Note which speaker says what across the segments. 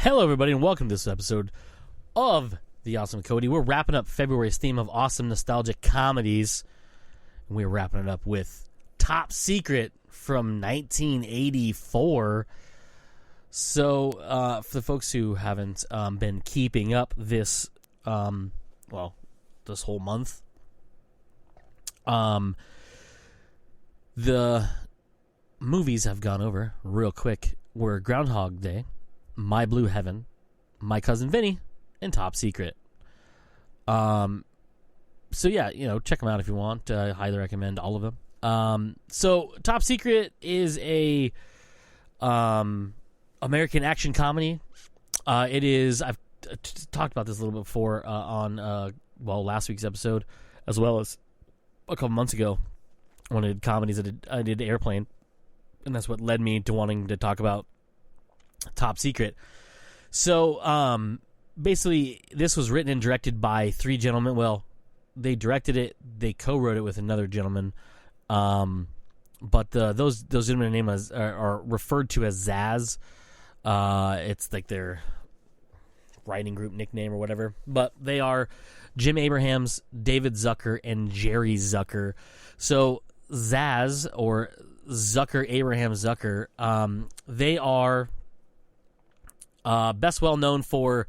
Speaker 1: Hello, everybody, and welcome to this episode of the Awesome C.O.D.Y. We're wrapping up February's theme of Awesome Nostalgic Comedies, and we're wrapping it up with Top Secret from 1984. So, for the folks who haven't been keeping up this, this whole month, the movies have gone over real quick. Were Groundhog Day, My Blue Heaven, My Cousin Vinny, and Top Secret. So yeah, check them out if you want. Highly recommend all of them. So Top Secret is a American action comedy. It is. I've talked about this a little bit before on last week's episode, as well as a couple months ago when I did comedies. I did Airplane, and that's what led me to wanting to talk about Top Secret. So basically, this was written and directed by three gentlemen. Well, they directed it, they co-wrote it with another gentleman, but those gentlemen names are referred to as Zaz. It's like their writing group nickname or whatever. But they are Jim Abrahams, David Zucker, and Jerry Zucker. So Zaz, or Zucker, Abraham Zucker, they are best well known for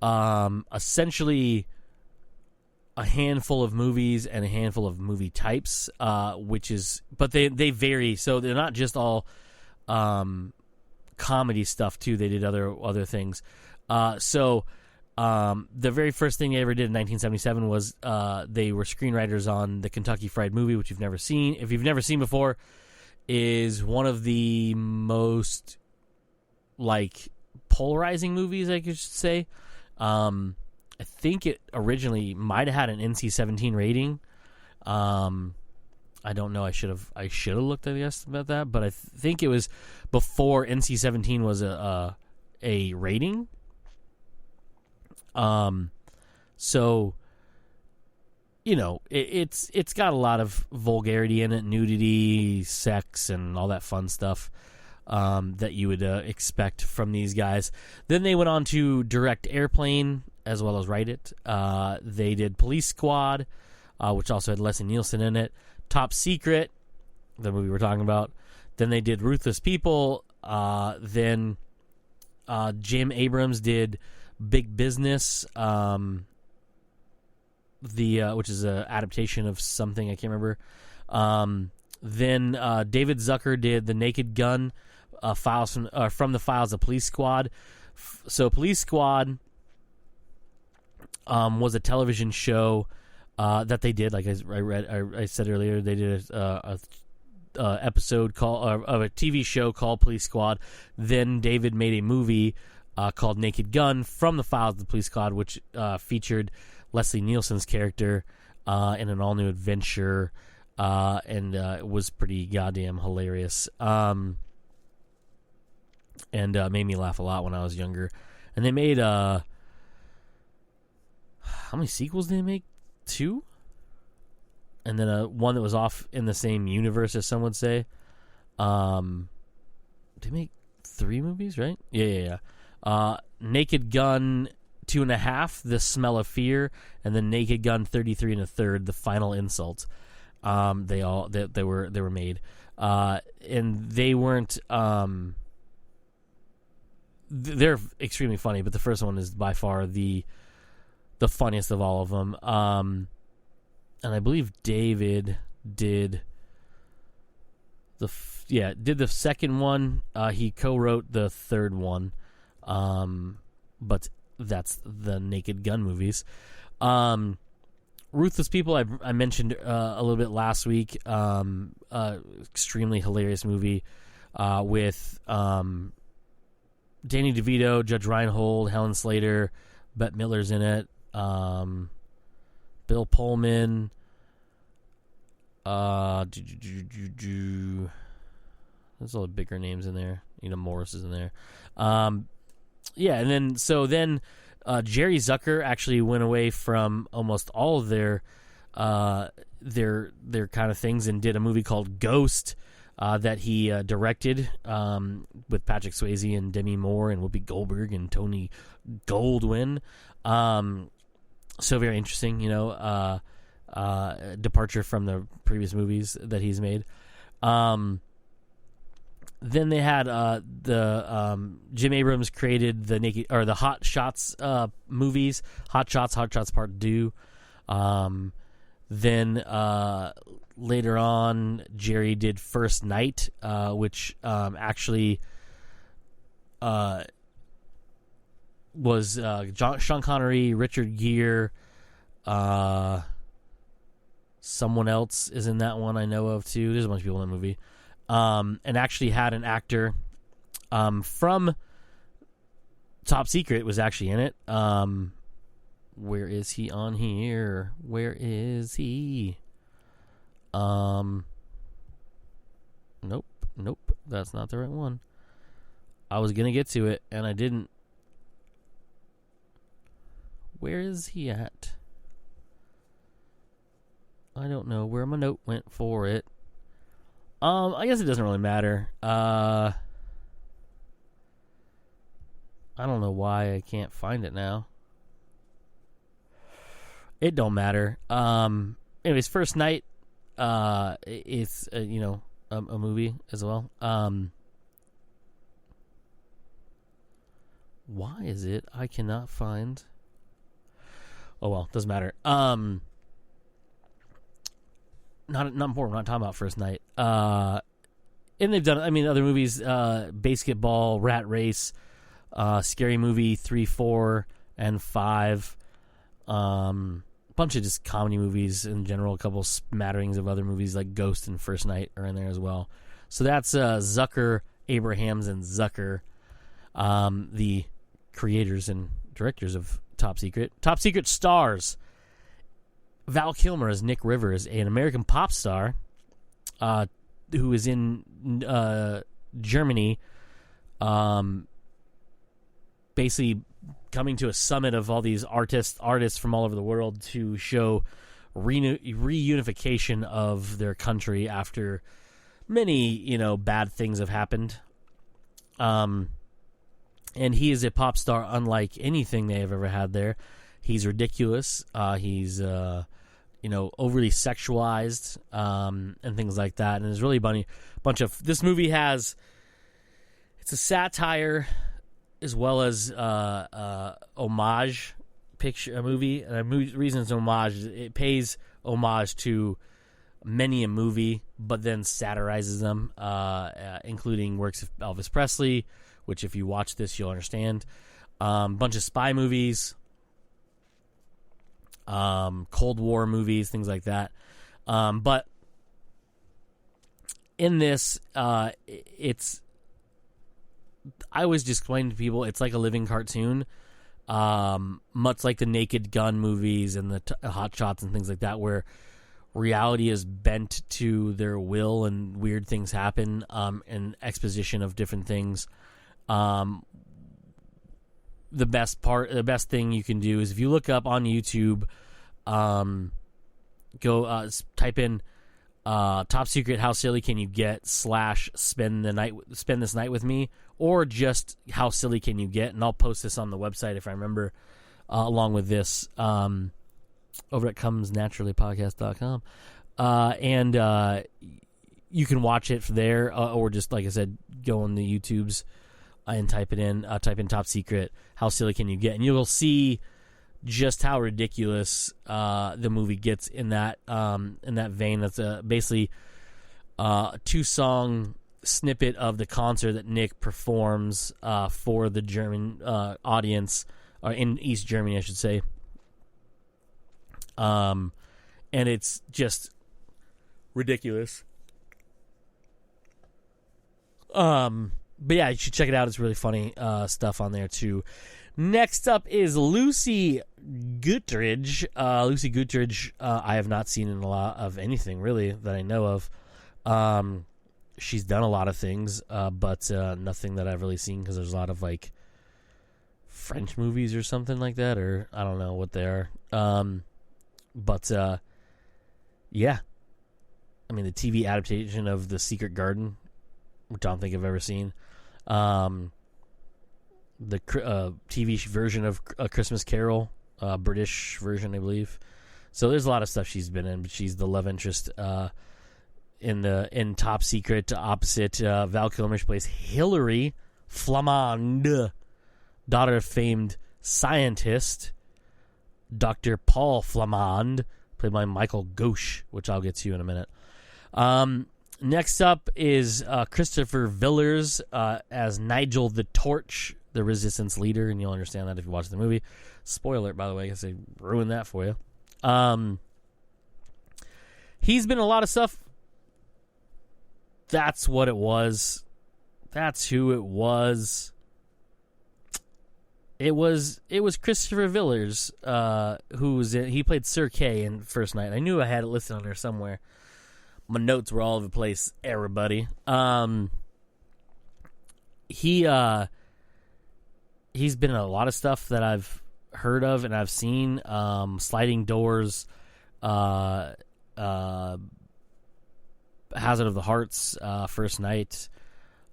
Speaker 1: essentially a handful of movies and a handful of movie types, but they vary. So they're not just all comedy stuff too. They did other things. So the very first thing they ever did in 1977 was they were screenwriters on the Kentucky Fried Movie, which you've never seen. If you've never seen before, is one of the most polarizing movies, I should say. I think it originally might have had an NC-17 rating. I don't know. I should have looked, I guess, about that. But I think it was before NC-17 was a rating. So it's got a lot of vulgarity in it, nudity, sex, and all that fun stuff that you would expect from these guys. Then they went on to direct Airplane as well as write it. They did Police Squad, which also had Leslie Nielsen in it. Top Secret, the movie we're talking about. Then they did Ruthless People. Then Jim Abrams did Big Business, which is an adaptation of something I can't remember. Then David Zucker did The Naked Gun, files from the files of Police Squad. So Police Squad was a television show that they did. Like I said earlier, they did a episode of a TV show called Police Squad. Then David made a movie called Naked Gun from the files of the Police Squad, which featured Leslie Nielsen's character in an all-new adventure, and it was pretty goddamn hilarious, and made me laugh a lot when I was younger. And they made how many sequels did they make? 2? And then one that was off in the same universe, as some would say. They make 3 movies, right? Yeah. Naked Gun 2.5, The Smell of Fear, and then Naked Gun 33 1/3, The Final Insult. They were made, and they weren't. They're extremely funny, but the first one is by far the funniest of all of them. And I believe David did the second one. He co-wrote the third one, but that's the Naked Gun movies. Ruthless People, I mentioned a little bit last week. Extremely hilarious movie with Danny DeVito, Judge Reinhold, Helen Slater, Bette Midler's in it. Bill Pullman. There's all the bigger names in there. Morris is in there. And then Jerry Zucker actually went away from almost all of their kind of things and did a movie called Ghost, that he directed with Patrick Swayze and Demi Moore and Whoopi Goldberg and Tony Goldwyn. So very interesting, departure from the previous movies that he's made. Then they had Jim Abrams created the Hot Shots movies, Hot Shots Part 2. Then later on, Jerry did First Night, which actually was Sean Connery, Richard Gere, someone else is in that one I know of too. There's a bunch of people in the movie. And actually had an actor from Top Secret was actually in it. Where is he on here? Where is he? Nope. That's not the right one. I was going to get to it, and I didn't. Where is he at? I don't know where my note went for it. I guess it doesn't really matter. I don't know why I can't find it now. It don't matter. Anyways, First Night, it's a movie as well. Why is it I cannot find? Oh well, doesn't matter. Not important. We're not talking about First Night. And they've done, other movies, Basketball, Rat Race, Scary Movie 3, 4, and 5. Bunch of just comedy movies in general. A couple smatterings of other movies like Ghost and First Night are in there as well. So that's Zucker, Abrahams, and Zucker, the creators and directors of Top Secret. Top Secret stars Val Kilmer as Nick Rivers, an American pop star who is in Germany, basically coming to a summit of all these artists from all over the world to show reunification of their country after many, bad things have happened. And he is a pop star unlike anything they have ever had there. He's ridiculous. He's overly sexualized, and things like that. And there's really a bunch of, this movie it's a satire as well as homage a movie. And the reason it's homage is it pays homage to many a movie, but then satirizes them, including works of Elvis Presley, which if you watch this, you'll understand. Bunch of spy movies, Cold War movies, things like that. But in this, I always just explain to people, it's like a living cartoon, much like the Naked Gun movies and the Hot Shots and things like that, where reality is bent to their will and weird things happen, and exposition of different things. The best thing you can do is if you look up on YouTube, go type in Top Secret, How Silly Can You Get / spend this night with me, or just How Silly Can You Get, and I'll post this on the website if I remember, along with this, over at comesnaturallypodcast.com, and you can watch it there, or just, like I said, go on the YouTubes and type in Top Secret, How Silly Can You Get, and you'll see just how ridiculous the movie gets in that vein. That's basically a 2-song snippet of the concert that Nick performs for the German audience, or in East Germany, I should say. And it's just ridiculous. But yeah, you should check it out. It's really funny stuff on there too. Next up is Lucy Guttridge. Lucy Guttridge, I have not seen in a lot of anything really that I know of. She's done a lot of things, but nothing that I've really seen, because there's a lot of like French movies or something like that, or I don't know what they are. But yeah, the TV adaptation of The Secret Garden, which I don't think I've ever seen. The TV version of A Christmas Carol, British version, I believe. So there's a lot of stuff she's been in, but she's the love interest in Top Secret opposite Val Kilmer. She plays Hilary Flamande, daughter of famed scientist Dr. Paul Flamande, played by Michael Gauche, which I'll get to in a minute. Next up is Christopher Villers as Nigel the Torch, the Resistance leader, and you'll understand that if you watch the movie. Spoiler, by the way, I guess they ruined that for you. He's been in a lot of stuff. That's what it was. That's who it was. It was Christopher Villers, who was in. He played Sir Kay in First Night. I knew I had it listed on there somewhere. My notes were all over the place, everybody. He's been in a lot of stuff that I've heard of and I've seen. Sliding Doors, Hazard of the Hearts, First Night,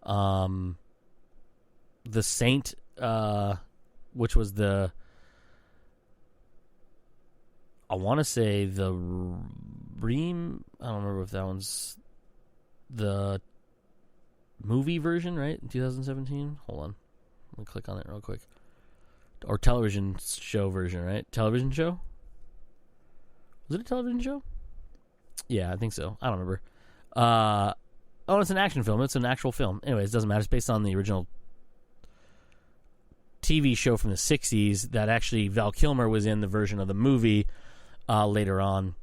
Speaker 1: The Saint, which was I want to say the Ream. I don't remember if that one's the movie version, right? In 2017. Hold on. Let me click on it real quick. Or television show version, right? Television show? Was it a television show? Yeah, I think so. I don't remember. It's an action film. It's an actual film. Anyways, it doesn't matter. It's based on the original TV show from the 60s that actually Val Kilmer was in the version of the movie later on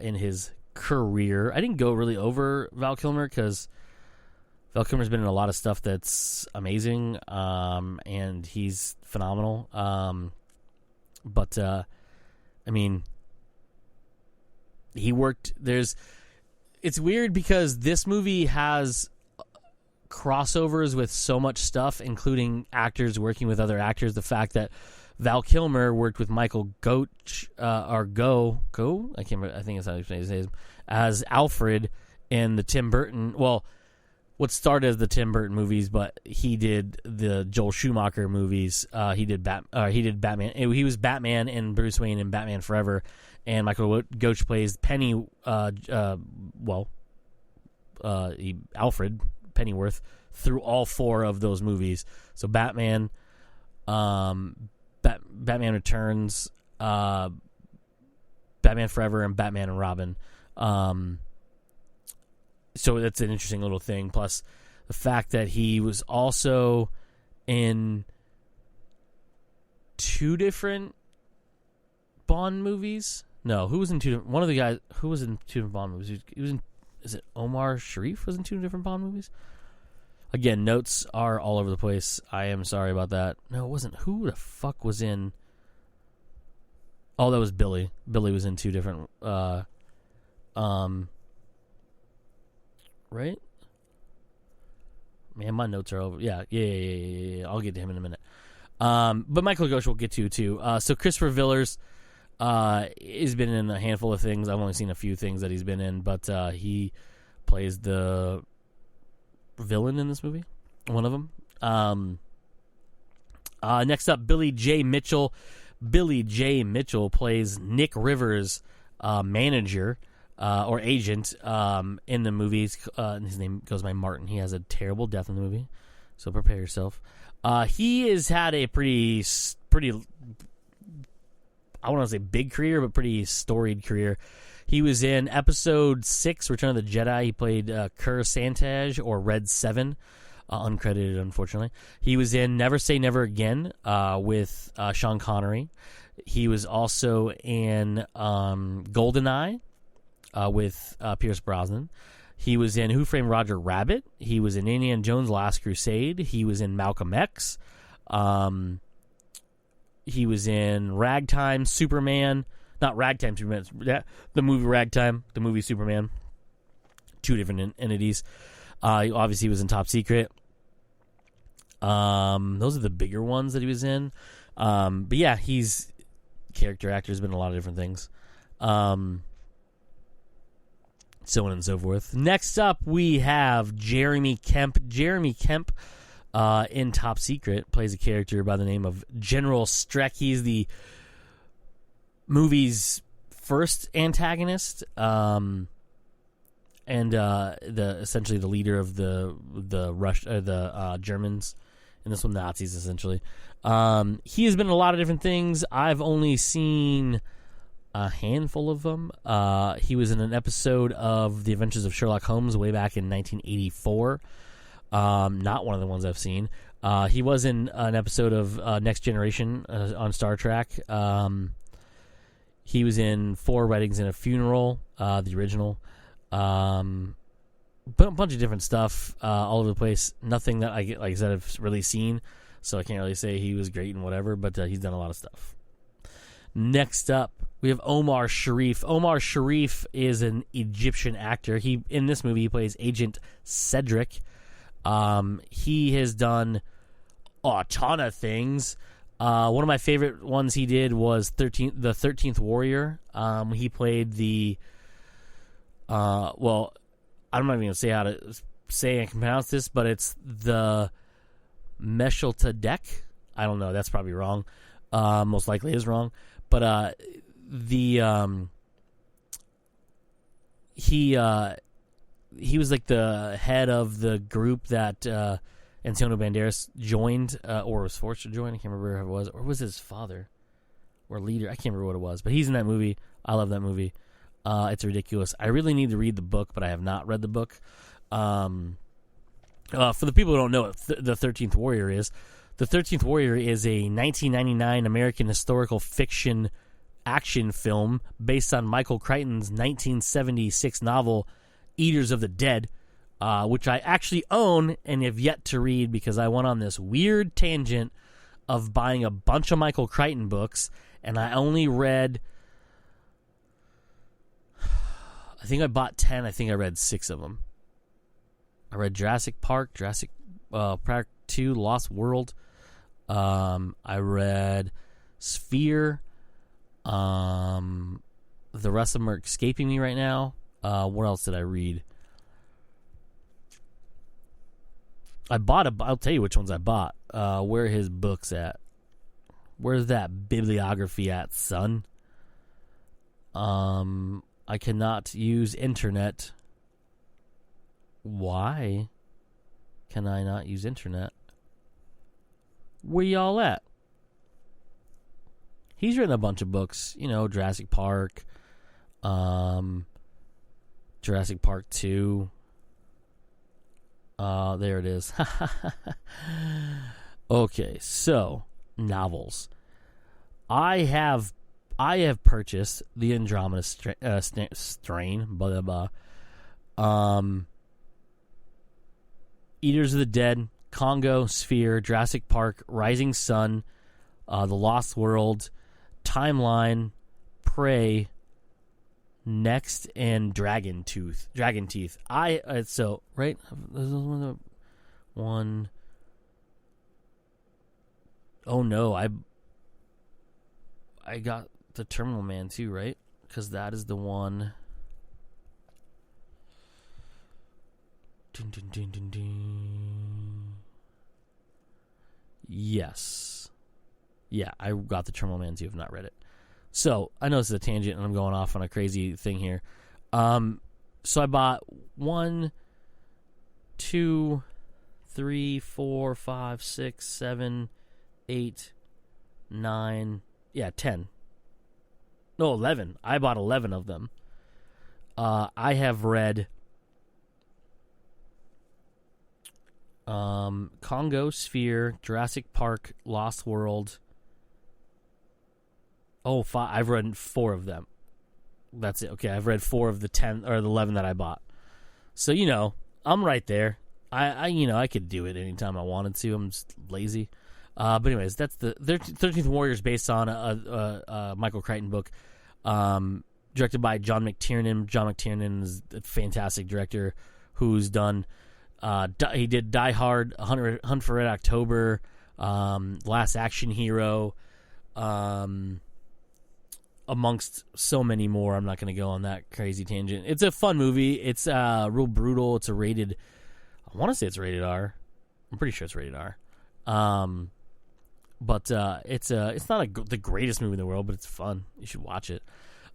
Speaker 1: in his career. I didn't go really over Val Kilmer because Val Kilmer's been in a lot of stuff that's amazing, and he's phenomenal. He worked. It's weird because this movie has crossovers with so much stuff, including actors working with other actors. The fact that Val Kilmer worked with Michael Gauche, I can't remember, I think that's how you say his name, as Alfred in the Tim Burton, what started as the Tim Burton movies, but he did the Joel Schumacher movies. He did Batman. He was Batman and Bruce Wayne in Batman Forever, and Michael Gauche plays Alfred Pennyworth through all four of those movies. So Batman, Batman Returns, Batman Forever, and Batman and Robin. So that's an interesting little thing. Plus the fact that he was also in two different Bond movies. No, who was in two different... One of the guys... Who was in two different Bond movies? He was in... Is it Omar Sharif was in two different Bond movies? Again, notes are all over the place. I am sorry about that. No, it wasn't. Who the fuck was in... Oh, that was Billy. Billy was in two different... Right? Man, my notes are over. Yeah. I'll get to him in a minute. But Michael Gauche we'll get to too. So Christopher Villers has been in a handful of things. I've only seen a few things that he's been in, but he plays the villain in this movie. One of them. Next up, Billy J. Mitchell. Billy J. Mitchell plays Nick Rivers' manager. Or agent in the movies. His name goes by Martin. He has a terrible death in the movie, so prepare yourself. He has had a pretty, I want to say big career, but pretty storied career. He was in Episode 6, Return of the Jedi. He played Kur Santaj, or Red 7, uncredited, unfortunately. He was in Never Say Never Again with Sean Connery. He was also in GoldenEye. With Pierce Brosnan. He was in Who Framed Roger Rabbit. He was in Indiana Jones Last Crusade. He was in Malcolm X. He was in Ragtime Superman. Not Ragtime Superman. The movie Ragtime. The movie Superman. Two different entities. Obviously, he was in Top Secret. Those are the bigger ones that he was in. But yeah, he's character actor. Has been in a lot of different things. so on and so forth. Next up, we have Jeremy Kemp. Jeremy Kemp, in Top Secret, plays a character by the name of General Streck. He's the movie's first antagonist, and essentially the leader of the Germans. In this one, Nazis, essentially. He has been in a lot of different things. I've only seen a handful of them. He was in an episode of The Adventures of Sherlock Holmes way back in 1984. Not one of the ones I've seen. He was in an episode of Next Generation on Star Trek. He was in Four Weddings and a Funeral, the original. A bunch of different stuff all over the place. Nothing that like I said, I've really seen, so I can't really say he was great and whatever, but he's done a lot of stuff. Next up, we have Omar Sharif. Omar Sharif is an Egyptian actor. In this movie, he plays Agent Cedric. He has done a ton of things. One of my favorite ones he did was the 13th Warrior. He played the I'm not even going to say how to say and pronounce this, but it's the Mesheltadek. I don't know. That's probably wrong. Most likely is wrong. But he was like the head of the group that Antonio Banderas joined, or was forced to join. I can't remember who it was. Or was his father or leader? I can't remember what it was. But he's in that movie. I love that movie. It's ridiculous. I really need to read the book, but I have not read the book. For the people who don't know what the 13th Warrior is, the 13th Warrior is a 1999 American historical fiction action film based on Michael Crichton's 1976 novel, Eaters of the Dead, which I actually own and have yet to read because I went on this weird tangent of buying a bunch of Michael Crichton books, and I only read... I think I bought 10. I think I read 6 of them. I read Jurassic Park, Jurassic Park 2, Lost World. I read Sphere. The rest of them are escaping me right now. What else did I read? I'll tell you which ones I bought. Where are his books at? Where's that bibliography at, son? I cannot use internet. Why can I not use internet? Where y'all at? He's written a bunch of books, Jurassic Park, Jurassic Park 2. There it is. Okay, so novels. I have purchased the Andromeda Strain, blah, blah, blah. Eaters of the Dead, Congo, Sphere, Jurassic Park, Rising Sun, The Lost World, Timeline, Prey, Next, and Dragon Teeth. Right? One. Oh no, I got the Terminal Man too, right? Because that is the one. Dun, dun, dun, dun, dun. Yes. Yeah, I got the Terminal Man too. Have not read it. So I know this is a tangent, and I'm going off on a crazy thing here. So I bought 1, 2, 3, 4, 5, 6, 7, 8, 9. Yeah, 10. No, 11. I bought 11 of them. I have read Congo, Sphere, Jurassic Park, Lost World. I've read 4 of them. That's it. Okay, I've read 4 of the 10 or the 11 that I bought. So, I'm right there. I could do it anytime I wanted to. I'm just lazy. But anyways, that's the 13th Warrior is based on a Michael Crichton book, directed by John McTiernan. John McTiernan is a fantastic director who's done. He did Die Hard, Hunt for Red October, Last Action Hero. amongst so many more. I'm not going to go on that crazy tangent. It's a fun movie. It's real brutal. It's a rated. I want to say it's rated R. I'm pretty sure it's rated R. But it's not the greatest movie in the world, but it's fun. You should watch it.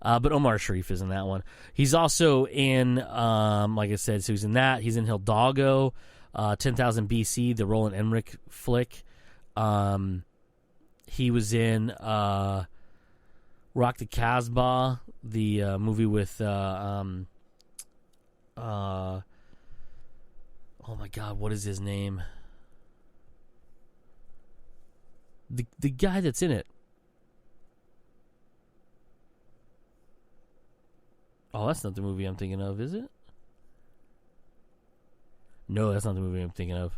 Speaker 1: But Omar Sharif is in that one. He's also in, like I said, so he's in that. He's in Hidalgo, 10,000 BC, the Roland Emmerich flick. He was in Rock the Casbah, the movie with oh my God, what is his name? The guy that's in it. Oh, that's not the movie I'm thinking of, is it? No, that's not the movie I'm thinking of.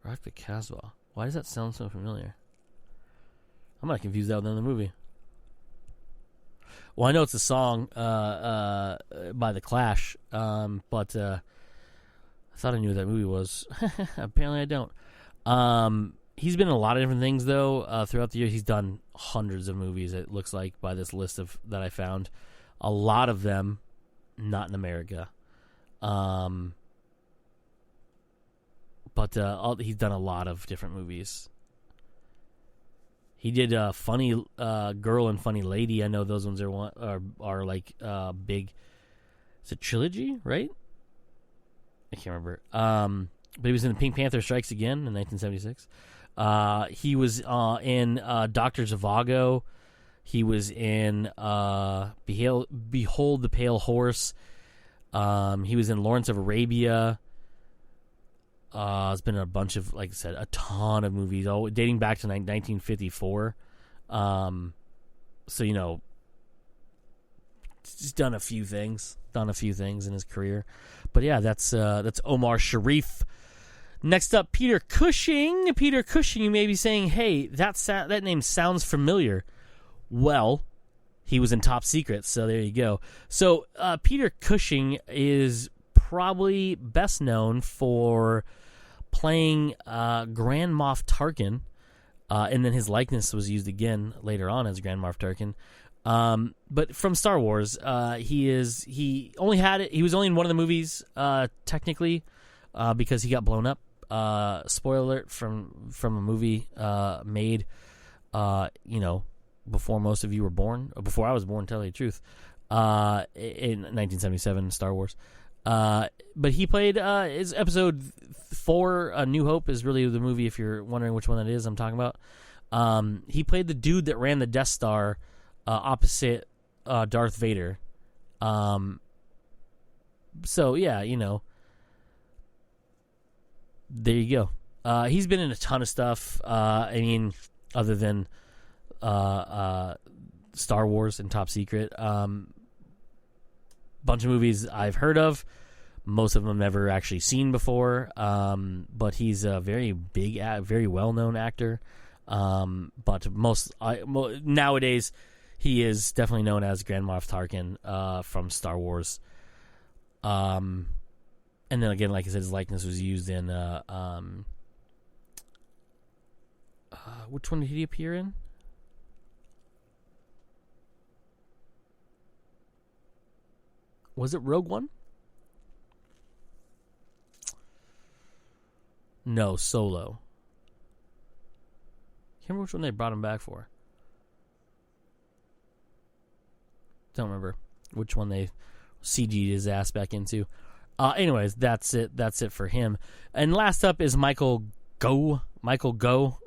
Speaker 1: Rock the Casbah. Why does that sound so familiar? I'm not confused out with another movie. Well, I know it's a song by The Clash, but I thought I knew what that movie was. Apparently I don't. He's been in a lot of different things, though. Throughout the year, he's done hundreds of movies, it looks like, by this list that I found. A lot of them not in America. But he's done a lot of different movies. He did Funny Girl and Funny Lady. I know those ones are like big. It's a trilogy, right? I can't remember. But he was in Pink Panther Strikes Again in 1976. He was in Dr. Zhivago. He was in Behold the Pale Horse. He was in Lawrence of Arabia. It's been a bunch of, like I said, a ton of movies, dating back to 1954. So, you know, he's done a few things in his career. But yeah, that's Omar Sharif. Next up, Peter Cushing. Peter Cushing, you may be saying, hey, that name sounds familiar. Well, he was in Top Secret, so there you go. So Peter Cushing is probably best known for playing Grand Moff Tarkin, and then his likeness was used again later on as Grand Moff Tarkin. But from Star Wars, he was only in one of the movies technically because he got blown up. Spoiler alert from a movie made before most of you were born, or before I was born, to tell you the truth, in 1977, Star Wars. But he played his episode 4, A New Hope is really the movie, if you're wondering which one that is I'm talking about. He played the dude that ran the Death Star opposite Darth Vader. So, yeah, there you go. He's been in a ton of stuff. I mean, other than Star Wars and Top Secret. Bunch of movies I've heard of. Most of them never actually seen before. But he's a very big, very well-known actor. But nowadays, he is definitely known as Grand Moff Tarkin from Star Wars. And then again, like I said, his likeness was used in which one did he appear in? Was it Rogue One? No, Solo. Can't remember which one they brought him back for. Don't remember which one they CG'd his ass back into. Anyways, that's it. That's it for him. And last up is Michael Gough,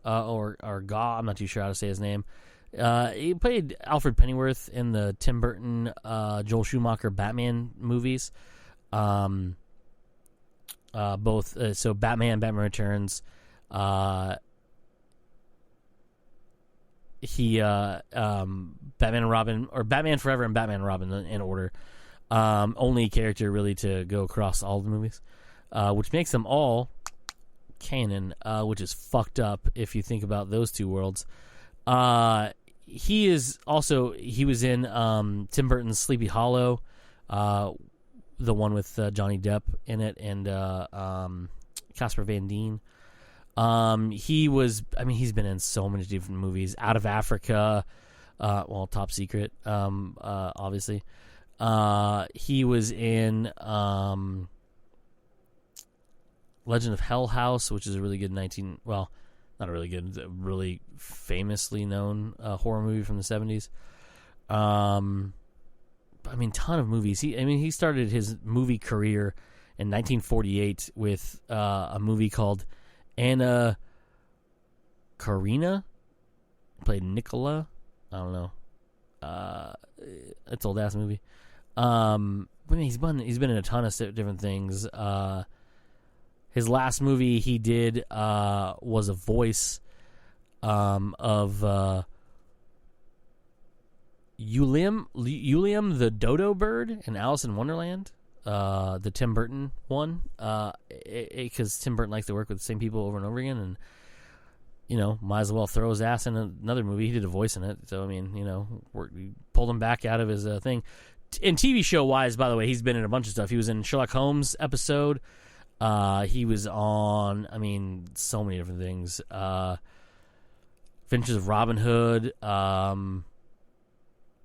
Speaker 1: or Gaw. I'm not too sure how to say his name. He played Alfred Pennyworth in the Tim Burton, Joel Schumacher Batman movies. Both, so Batman Returns. Batman and Robin, or Batman Forever and Batman and Robin in order. Only character really to go across all the movies, which makes them all canon, which is fucked up if you think about those two worlds. He was in Tim Burton's Sleepy Hollow, the one with Johnny Depp in it, and Casper Van Dien. He's been in so many different movies. Out of Africa, Top Secret, obviously. He was in Legend of Hell House, which is a really good not a really good, a really famously known horror movie from the 70s. Ton of movies. He started his movie career in 1948 with a movie called Anna Karenina. Played Nicola. I don't know. It's an old-ass movie. He's been in a ton of different things. His last movie he did was a voice of Ulium the Dodo Bird in Alice in Wonderland, the Tim Burton one, because Tim Burton likes to work with the same people over and over again, and might as well throw his ass in another movie. He did a voice in it, so we pulled him back out of his thing. And TV show wise, by the way, he's been in a bunch of stuff. He was in Sherlock Holmes episode. He was on, so many different things. Adventures of Robin Hood.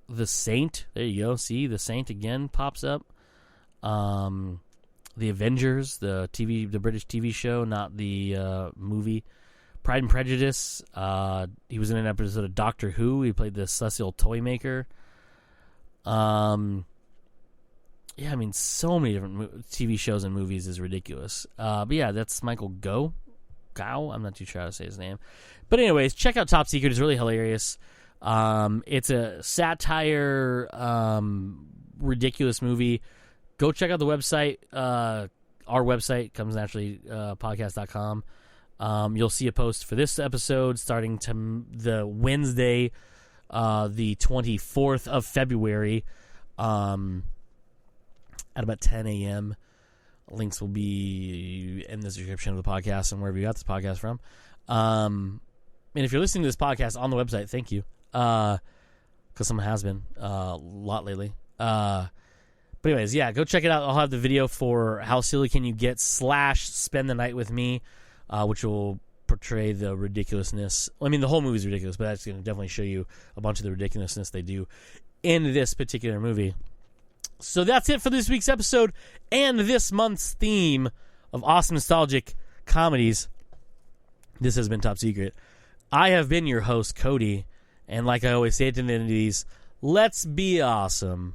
Speaker 1: The Saint. There you go. See, The Saint again pops up. The Avengers, the British TV show, not the movie. Pride and Prejudice. He was in an episode of Doctor Who. He played the celestial toy maker. So many different TV shows and movies is ridiculous. But yeah, that's Michael Gough. I'm not too sure how to say his name. But anyways, check out Top Secret. It's really hilarious. It's a satire, ridiculous movie. Go check out the website. Our website comes naturally, podcast.com. You'll see a post for this episode starting the Wednesday, the 24th of February, at about 10 a.m. Links will be in the description of the podcast and wherever you got this podcast from. And if you're listening to this podcast on the website, thank you. Because someone has been a lot lately. But anyways, yeah, go check it out. I'll have the video for How Silly Can You Get / Spend the Night With Me, which will portray the ridiculousness. The whole movie's ridiculous, but that's going to definitely show you a bunch of the ridiculousness they do in this particular movie. So that's it for this week's episode and this month's theme of Awesome Nostalgic Comedies. This has been Top Secret. I have been your host, Cody, and like I always say at the end of these, let's be awesome.